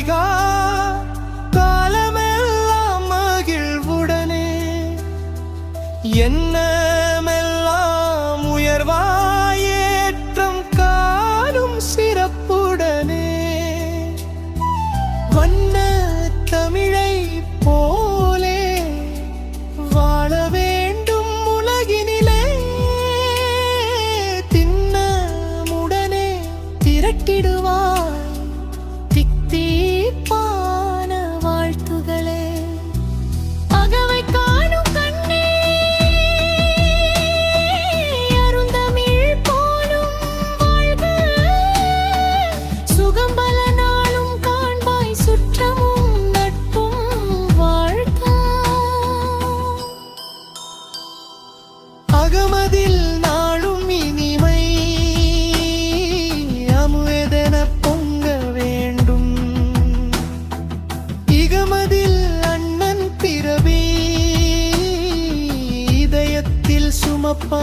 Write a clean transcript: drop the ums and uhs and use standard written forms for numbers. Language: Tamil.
காரிகா காலமெல்லாம் மகிழ்வுடனே எண்ணமெல்லாம் உயர்வாயேற்றம் காணும் சிறப்புடனே வண்ண தமிழை போலே வாழ வேண்டும் உலகினிலே திண்ணமுடனே திரட்டிடுவாய் திக்தீப்பான வாழ்த்துகளே அகவை காணும் கண்ணே அருந்தமிழ் போலும் வாழ்க சுகம் பல நாளும் காண்பாய் சுற்றமும் நட்பும் வாழ்க அகமதில் நாளும் இனிமை அமுதென பொங்க வேண்டும் இகமதில் அண்ணன் பிறவி இதயத்தில் சுமப்பா